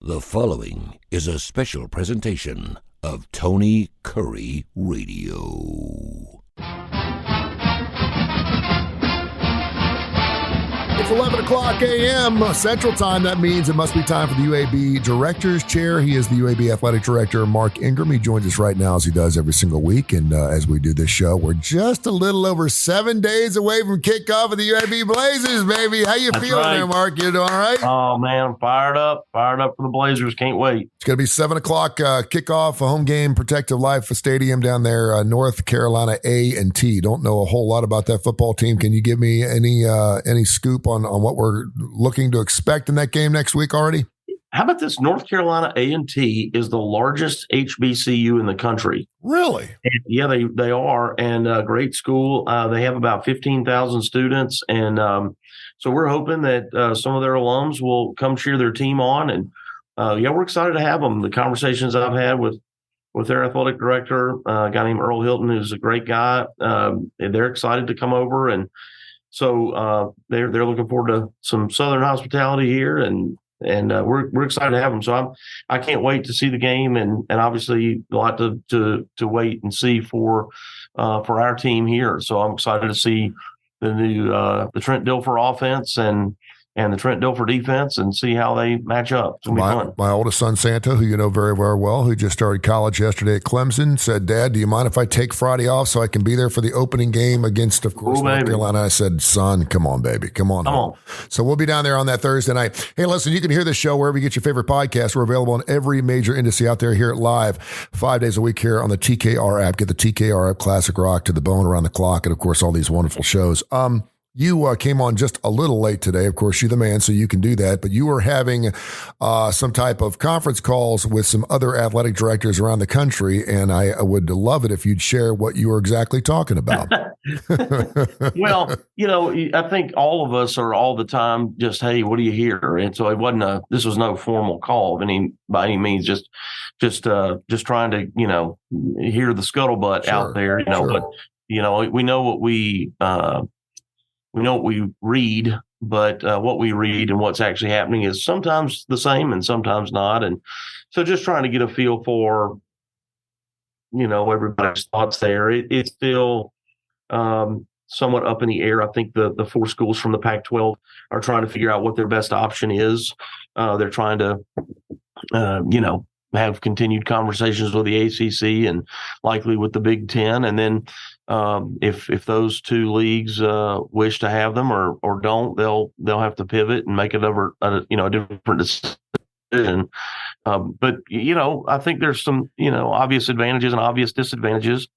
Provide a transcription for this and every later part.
The following is a special presentation of Tony Kurre Radio. It's 11 o'clock a.m. Central Time. That means it must be time for the UAB Director's Chair. He is the UAB Athletic Director, Mark Ingram. He joins us right now as he does every single week. And as we do this show, we're just a little over 7 days away from kickoff of the UAB Blazers, baby. How you feeling there, Mark? You doing all right? Oh, man, I'm fired up for the Blazers. Can't wait. It's going to be 7 o'clock kickoff, a home game, Protective Life Stadium down there, North Carolina A&T. Don't know a whole lot about that football team. Can you give me any scoop on what we're looking to expect in that game next week already? How about this? North Carolina A&T is the largest HBCU in the country. Really? And yeah, they are, and great school. They have about 15,000 students, and so we're hoping that some of their alums will come cheer their team on. And we're excited to have them. The conversations I've had with their athletic director, a guy named Earl Hilton, who's a great guy, they're excited to come over, and so they're looking forward to some Southern hospitality here, and we're excited to have them. So I can't wait to see the game, and obviously a lot to wait and see for our team here. So I'm excited to see the new the Trent Dilfer offense and the Trent Dilfer defense, and see how they match up. It's going to be fun. My oldest son, Santa, who you know very, very well, who just started college yesterday at Clemson, said, "Dad, do you mind if I take Friday off so I can be there for the opening game against, of course, North Carolina?" I said, "Son, come on, baby. Come on. So we'll be down there on that Thursday night. Hey, listen, you can hear this show wherever you get your favorite podcast. We're available on every major industry out there. Hear it live 5 days a week here on the TKR app. Get the TKR app, classic rock to the bone around the clock, and, of course, all these wonderful shows. You came on just a little late today. Of course, you're the man, so you can do that. But you were having some type of conference calls with some other athletic directors around the country, and I would love it if you'd share what you were exactly talking about. Well, I think all of us are all the time just, hey, what do you hear? And so this was no formal call by any means, just trying to, hear the scuttlebutt out there, Sure. But, we know what we read, but what we read and what's actually happening is sometimes the same and sometimes not. And so just trying to get a feel for, everybody's thoughts there. It's still somewhat up in the air. I think the four schools from the Pac-12 are trying to figure out what their best option is. They're trying to, have continued conversations with the ACC and likely with the Big Ten. And then if those two leagues wish to have them or don't, they'll have to pivot and make a different decision. But I think there's some obvious advantages and obvious disadvantages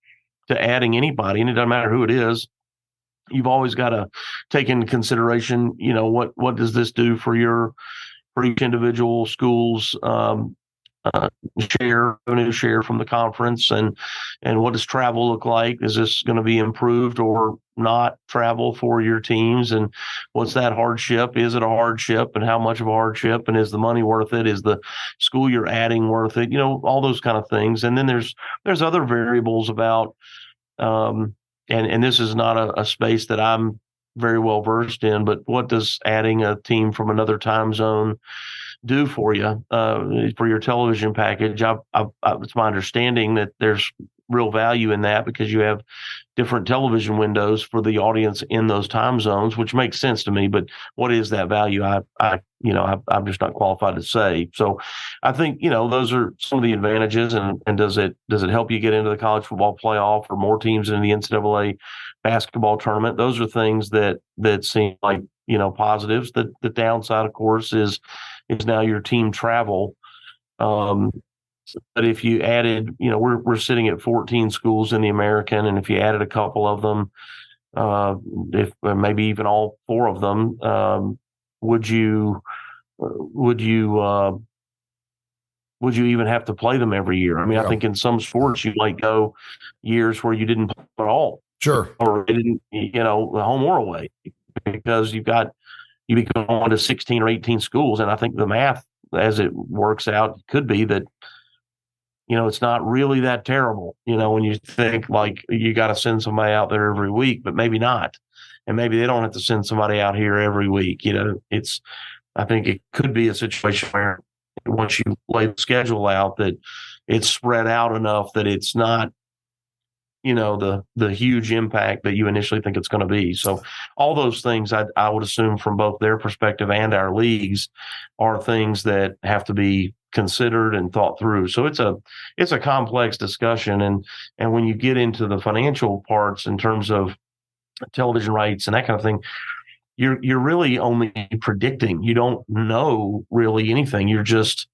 to adding anybody, and it doesn't matter who it is. You've always got to take into consideration, what does this do for each individual school's revenue share from the conference, and what does travel look like? Is this going to be improved or not travel for your teams? And what's that hardship? Is it a hardship, and how much of a hardship? And is the money worth it? Is the school you're adding worth it? All those kind of things. And then there's other variables about, and this is not a space that I'm very well versed in, but what does adding a team from another time zone do for you, for your television package? It's my understanding that there's real value in that because you have different television windows for the audience in those time zones, which makes sense to me. But what is that value? I'm just not qualified to say. So I think, those are some of the advantages. And does it help you get into the college football playoff or more teams in the NCAA basketball tournament? Those are things that seem like, positives. The downside, of course, is now your team travel. But if you added, we're sitting at 14 schools in the American, and if you added a couple of them, if maybe even all four of them, would you even have to play them every year? I think in some sports you might go years where you didn't play at all. Sure. Or it didn't, home or away, because you be going to 16 or 18 schools. And I think the math, as it works out, could be that, it's not really that terrible, when you think like you got to send somebody out there every week, but maybe not. And maybe they don't have to send somebody out here every week. I think it could be a situation where once you lay the schedule out, that it's spread out enough that it's not, the huge impact that you initially think it's going to be. So all those things I would assume from both their perspective and our leagues are things that have to be considered and thought through. So it's a complex discussion. And when you get into the financial parts in terms of television rights and that kind of thing, you're really only predicting. You don't know really anything. You're just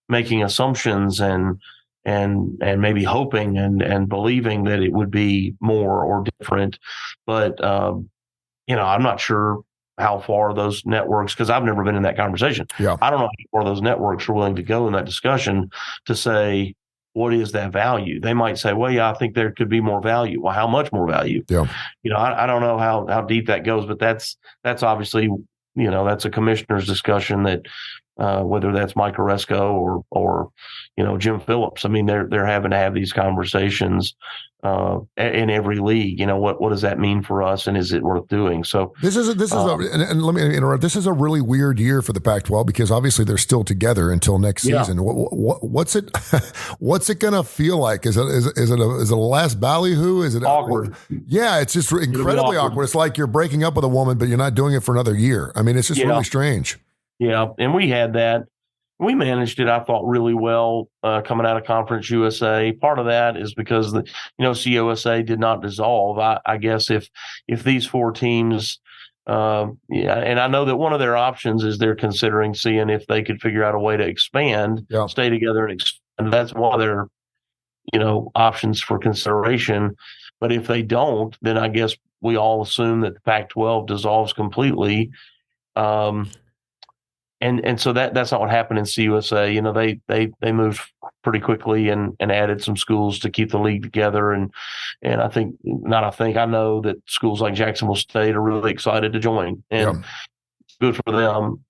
making assumptions and maybe hoping and believing that it would be more or different. But, I'm not sure how far those networks, because I've never been in that conversation. Yeah. I don't know how far those networks are willing to go in that discussion to say, what is that value? They might say, well, yeah, I think there could be more value. Well, how much more value? Yeah. I don't know how deep that goes, but that's obviously, that's a commissioner's discussion that, whether that's Mike Oresco or Jim Phillips. I mean, they're having to have these conversations in every league. What does that mean for us, and is it worth doing? So and let me interrupt. This is a really weird year for the Pac-12 because obviously they're still together until next season. What's it going to feel like? Is it a last ballyhoo? Is it awkward? Yeah, it's just incredibly awkward. It's like you're breaking up with a woman, but you're not doing it for another year. I mean, it's just really strange. Yeah, and we had that. We managed it, I thought, really well coming out of Conference USA. Part of that is because CUSA did not dissolve. I guess if these four teams, and I know that one of their options is they're considering seeing if they could figure out a way to expand, stay together and expand. That's one of their, options for consideration. But if they don't, then I guess we all assume that the Pac-12 dissolves completely. And so that's not what happened in CUSA. They moved pretty quickly and added some schools to keep the league together. And I know that schools like Jacksonville State are really excited to join, and it's good for them.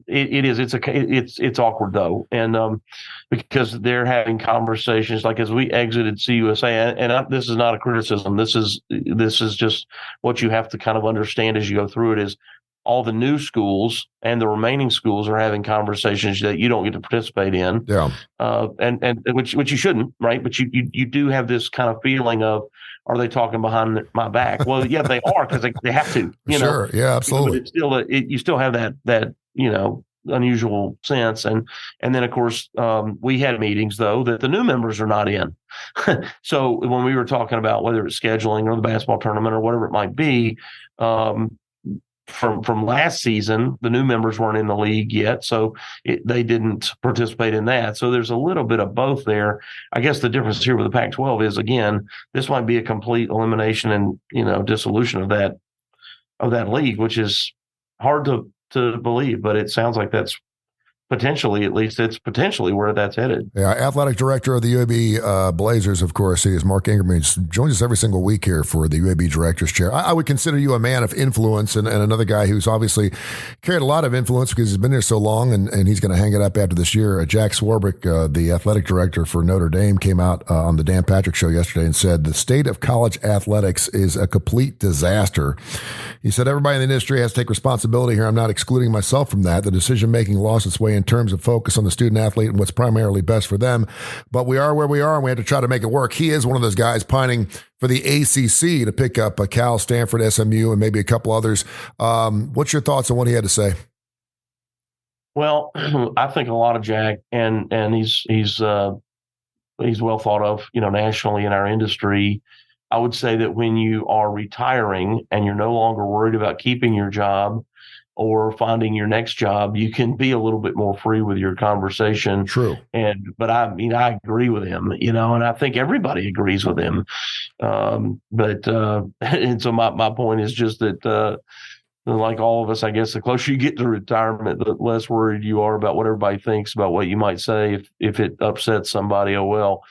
It's awkward though. And because they're having conversations like as we exited CUSA, and this is not a criticism. This is just what you have to kind of understand as you go through it is all the new schools and the remaining schools are having conversations that you don't get to participate in. Yeah. And which you shouldn't, right? But you do have this kind of feeling of, are they talking behind my back? Well, yeah, they are, because they have to, Sure. Yeah, absolutely. But it's still, you still have that unusual sense. And then of course, we had meetings though that the new members are not in. So when we were talking about whether it's scheduling or the basketball tournament or whatever it might be, from last season, the new members weren't in the league yet, so they didn't participate in that. So there's a little bit of both there. I guess the difference here with the Pac-12 is, again, this might be a complete elimination and dissolution of that league, which is hard to believe, but it sounds like that's potentially, at least it's potentially where that's headed. Yeah, athletic director of the UAB Blazers, of course, he is Mark Ingram. He joins us every single week here for the UAB director's chair. I would consider you a man of influence and another guy who's obviously carried a lot of influence because he's been there so long, and he's going to hang it up after this year. Jack Swarbrick, the athletic director for Notre Dame, came out on the Dan Patrick Show yesterday and said the state of college athletics is a complete disaster. He said everybody in the industry has to take responsibility here. I'm not excluding myself from that. The decision-making lost its way in terms of focus on the student athlete and what's primarily best for them. But we are where we are, and we have to try to make it work. He is one of those guys pining for the ACC to pick up Cal, Stanford, SMU, and maybe a couple others. What's your thoughts on what he had to say? Well, I think a lot of Jack, and he's well thought of, nationally in our industry. I would say that when you are retiring and you're no longer worried about keeping your job or finding your next job, you can be a little bit more free with your conversation. True. But I agree with him, and I think everybody agrees with him. And so my point is just that, like all of us, I guess the closer you get to retirement, the less worried you are about what everybody thinks about what you might say if it upsets somebody. Oh, well.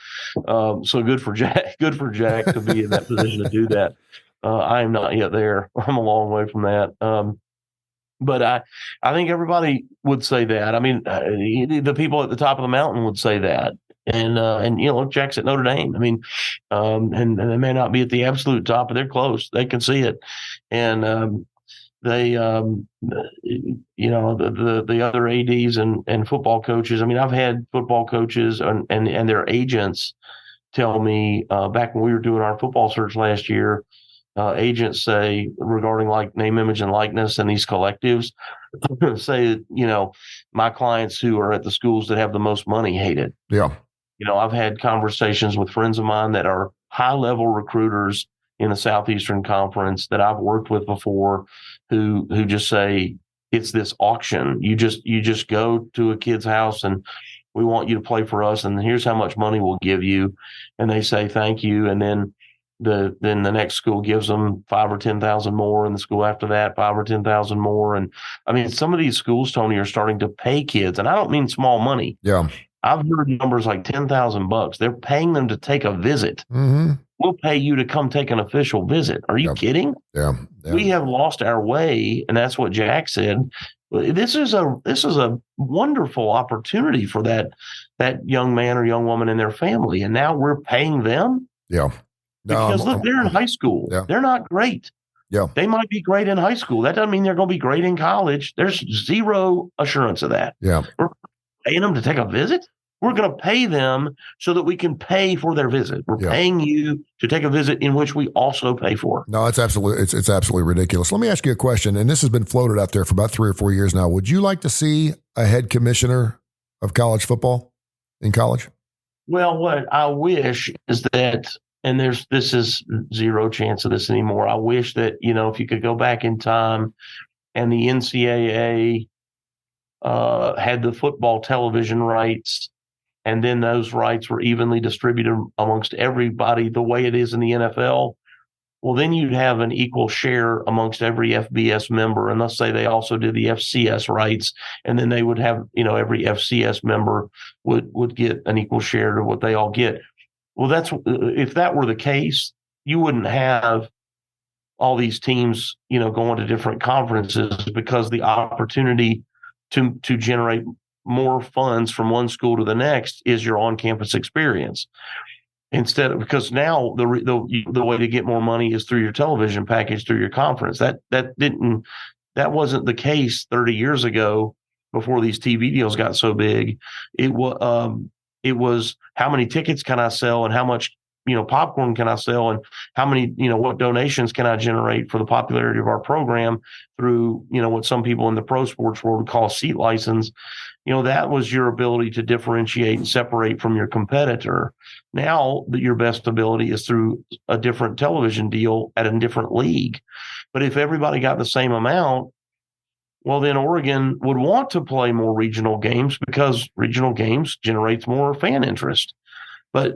So good for Jack to be in that position to do that. I am not yet there. I'm a long way from that. But I think everybody would say that. I mean, the people at the top of the mountain would say that. And Jack's at Notre Dame. I mean, and they may not be at the absolute top, but they're close. They can see it. And they, the other ADs and football coaches. I mean, I've had football coaches and their agents tell me back when we were doing our football search last year, agents say regarding like name, image, and likeness and these collectives say, my clients who are at the schools that have the most money hate it. Yeah. I've had conversations with friends of mine that are high-level recruiters in the Southeastern Conference that I've worked with before who just say it's this auction. You just go to a kid's house and we want you to play for us, and here's how much money we'll give you. And they say thank you, and then the next school gives them 5 or 10,000 more, and the school after that 5 or 10,000 more. And I mean, some of these schools, Tony, are starting to pay kids, and I don't mean small money. Yeah. I've heard numbers like $10,000. They're paying them to take a visit. Mm-hmm. We'll pay you to come take an official visit. Are you kidding? Yeah. We have lost our way, and that's what Jack said. This is a wonderful opportunity for that young man or young woman and their family, and now we're paying them. Yeah. Because look, they're in high school. Yeah. They're not great. Yeah. They might be great in high school. That doesn't mean they're going to be great in college. There's zero assurance of that. Yeah. We're paying them to take a visit. We're going to pay them so that we can pay for their visit. We're paying you to take a visit in which we also pay for. No, it's absolutely ridiculous. Let me ask you a question, and this has been floated out there for about 3 or 4 years now. Would you like to see a head commissioner of college football in college? Well, what I wish is that, and this is zero chance of this anymore. I wish that, if you could go back in time and the NCAA had the football television rights, and then those rights were evenly distributed amongst everybody the way it is in the NFL, well, then you'd have an equal share amongst every FBS member. And let's say they also did the FCS rights, and then they would have, every FCS member would get an equal share to what they all get. Well, if that were the case, you wouldn't have all these teams, going to different conferences, because the opportunity to generate more funds from one school to the next is your on-campus experience. Because now the way to get more money is through your television package, through your conference. That wasn't the case 30 years ago before these TV deals got so big. It was how many tickets can I sell, and how much popcorn can I sell, and how many, what donations can I generate for the popularity of our program through, what some people in the pro sports world would call a seat license. That was your ability to differentiate and separate from your competitor. Now your best ability is through a different television deal at a different league. But if everybody got the same amount, well, then Oregon would want to play more regional games, because regional games generates more fan interest. But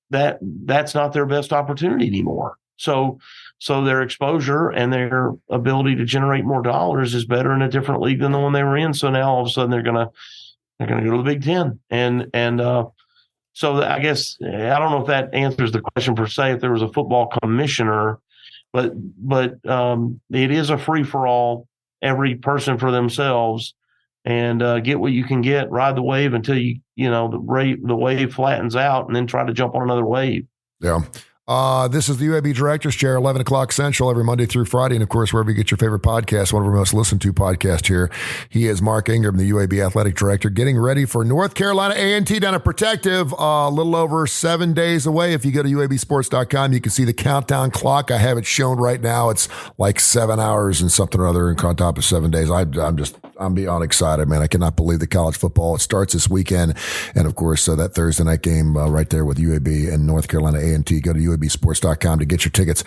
that's not their best opportunity anymore. So their exposure and their ability to generate more dollars is better in a different league than the one they were in. So now all of a sudden they're gonna go to the Big Ten, and so I guess I don't know if that answers the question per se. If there was a football commissioner, but it is a free for all, every person for themselves, and get what you can get, ride the wave until the wave flattens out, and then try to jump on another wave. Yeah. This is the UAB Director's Chair, 11 o'clock Central, every Monday through Friday. And, of course, wherever you get your favorite podcast, one of our most listened to podcasts here. He is Mark Ingram, the UAB Athletic Director, getting ready for North Carolina A&T down at Protective, a little over 7 days away. If you go to UABsports.com, you can see the countdown clock. I have it shown right now. It's like 7 hours and something or other, and on top of 7 days. I'm beyond excited, man. I cannot believe the college football. It starts this weekend. And, of course, that Thursday night game right there with UAB and North Carolina A&T. Go to UABsports.com to get your tickets.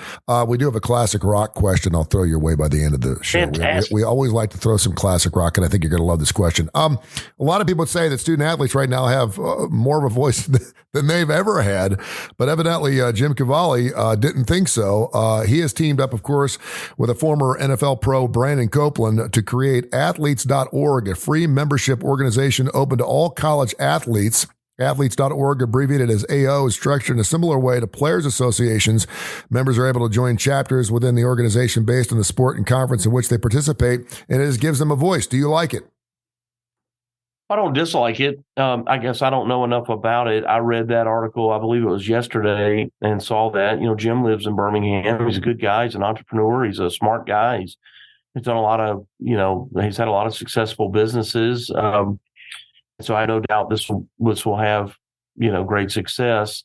We do have a classic rock question I'll throw your way by the end of the show. We always like to throw some classic rock, and I think you're going to love this question. A lot of people say that student athletes right now have more of a voice than they've ever had, but evidently Jim Cavalli didn't think so. He has teamed up, of course, with a former NFL pro, Brandon Copeland, to create athletes.org, a free membership organization open to all college athletes. Athletes.org, abbreviated as AO, is structured in a similar way to players' associations. Members are able to join chapters within the organization based on the sport and conference in which they participate, and it just gives them a voice. Do you like it? I don't dislike it. I guess I don't know enough about it. I read that article, I believe it was yesterday, and saw that. Jim lives in Birmingham. He's a good guy. He's an entrepreneur. He's a smart guy. He's He's done a lot of, he's had a lot of successful businesses. So I have no doubt this will have, great success.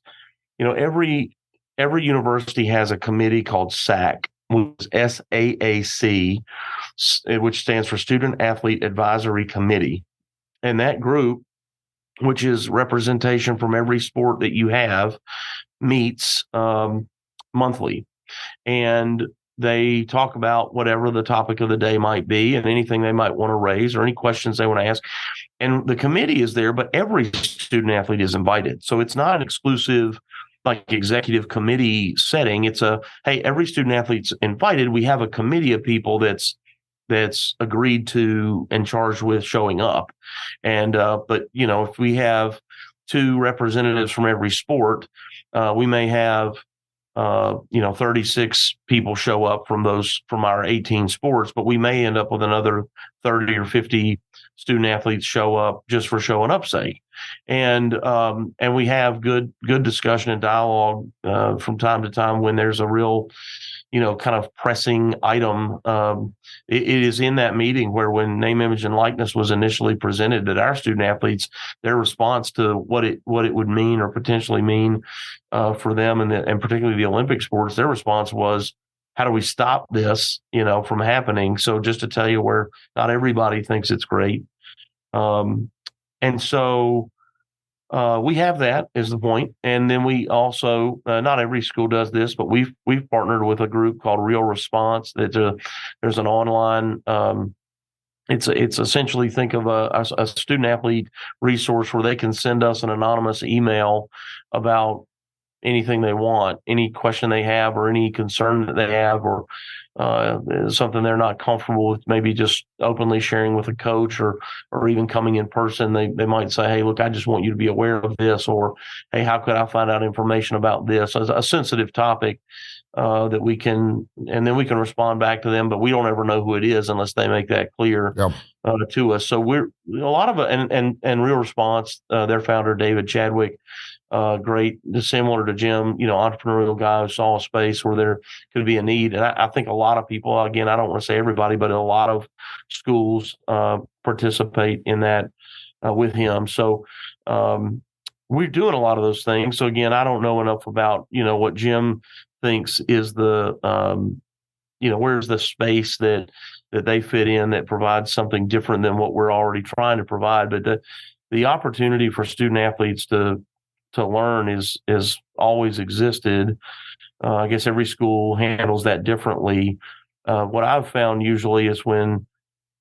Every university has a committee called SAAC, SAAC, which stands for Student Athlete Advisory Committee. And that group, which is representation from every sport that you have, meets monthly. And they talk about whatever the topic of the day might be and anything they might want to raise or any questions they want to ask. And the committee is there, but every student athlete is invited. So it's not an exclusive like executive committee setting. It's hey, every student athlete's invited. We have a committee of people that's agreed to and charged with showing up. And but if we have 2 representatives from every sport, we may have 36 people show up from our 18 sports, but we may end up with another 30 or 50 student athletes show up just for showing up's sake. And we have good discussion and dialogue from time to time when there's a real, kind of pressing item. It is in that meeting where when name, image, and likeness was initially presented, that our student athletes, their response to what it would mean or potentially mean for them, and particularly the Olympic sports, their response was, how do we stop this, from happening? So just to tell you where not everybody thinks it's great. And so we have that is the point. And then we also, not every school does this, but we've partnered with a group called Real Response. There's an online, it's essentially, think of a student athlete resource where they can send us an anonymous email about anything they want, any question they have, or any concern that they have, or something they're not comfortable with, maybe just openly sharing with a coach, or even coming in person. They might say, hey, look, I just want you to be aware of this, or hey, how could I find out information about this? As a sensitive topic that we can, and then we can respond back to them, but we don't ever know who it is unless they make that clear to us. So we're a lot of it, and Real Response, their founder, David Chadwick, great, similar to Jim, entrepreneurial guy who saw a space where there could be a need. And I think a lot of people, again, I don't want to say everybody, but a lot of schools participate in that with him. So we're doing a lot of those things. So again, I don't know enough about, what Jim thinks is the, where's the space that they fit in that provides something different than what we're already trying to provide. But the opportunity for student athletes to learn is always existed. I guess every school handles that differently. What I've found usually is when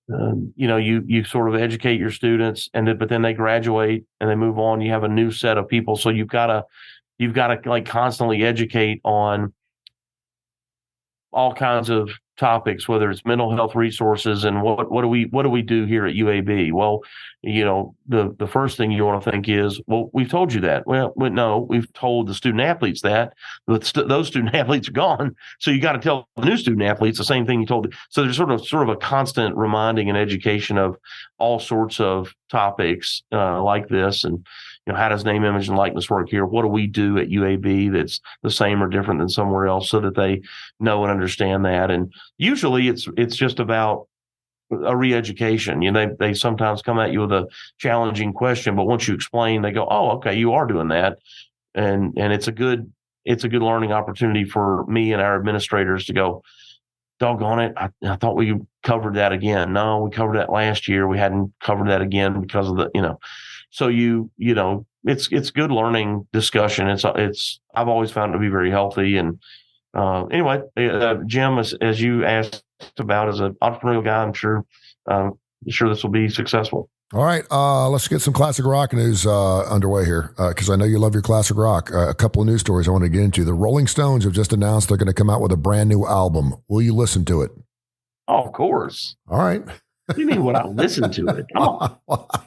you sort of educate your students, but then they graduate and they move on. You have a new set of people, so you've got to like constantly educate on all kinds of topics, whether it's mental health resources and what do we do here at UAB? Well, the first thing you want to think is, well, we've told you that. Well, no, we've told the student athletes that, but those student athletes are gone. So you got to tell the new student athletes the same thing you told. So there's sort of a constant reminding and education of all sorts of topics like this. And how does name, image, and likeness work here? What do we do at UAB that's the same or different than somewhere else, so that they know and understand that? And usually it's just about a re-education. They sometimes come at you with a challenging question, but once you explain, they go, oh, okay, you are doing that. And it's a good learning opportunity for me and our administrators to go, doggone it, I thought we covered that again. No, we covered that last year. We hadn't covered that again because of the, so it's good learning discussion. I've always found it to be very healthy. And anyway, Jim, as you asked about, as an entrepreneurial guy, I'm sure this will be successful. All right, let's get some classic rock news underway here, because I know you love your classic rock. A couple of news stories I want to get into. The Rolling Stones have just announced they're going to come out with a brand new album. Will you listen to it? Oh, of course. All right. What do you mean, would I listen to it? Come on.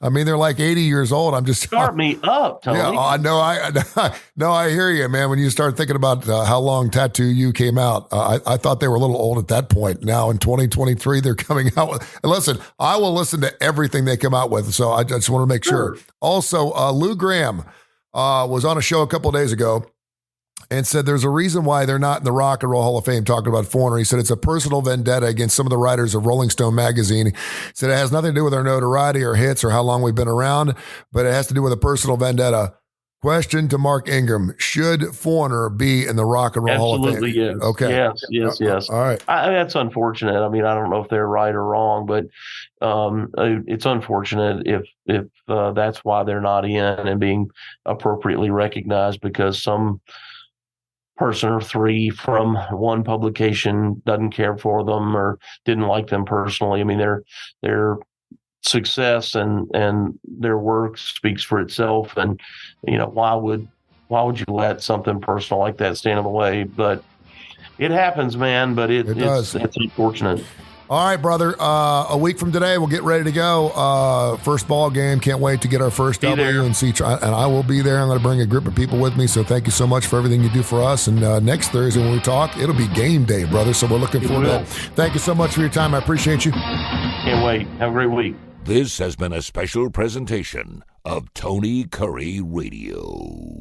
I mean, they're like 80 years old. I'm just start me up, Tony. Yeah, I hear you, man. When you start thinking about how long Tattoo You came out, I thought they were a little old at that point. Now in 2023, they're coming out with. And listen, I will listen to everything they come out with. So I just want to make sure. Also, Lou Graham was on a show a couple of days ago, and said there's a reason why they're not in the Rock and Roll Hall of Fame talking about Foreigner. He said it's a personal vendetta against some of the writers of Rolling Stone magazine. He said it has nothing to do with our notoriety or hits or how long we've been around, but it has to do with a personal vendetta. Question to Mark Ingram: should Foreigner be in the Rock and Roll Hall of Fame? Absolutely, yes. Okay. Yes. All right. That's unfortunate. I mean, I don't know if they're right or wrong, but it's unfortunate if that's why they're not in and being appropriately recognized, because some person or three from one publication doesn't care for them or didn't like them personally. I mean, their success and their work speaks for itself. And, why would you let something personal like that stand in the way? But it happens, man, but it's unfortunate. All right, brother. A week from today, we'll get ready to go. First ball game. Can't wait to get our first W and see. And I will be there. I'm going to bring a group of people with me. So thank you so much for everything you do for us. And next Thursday when we talk, it'll be game day, brother. So we're looking forward to that. Thank you so much for your time. I appreciate you. Can't wait. Have a great week. This has been a special presentation of Tony Kurre Radio.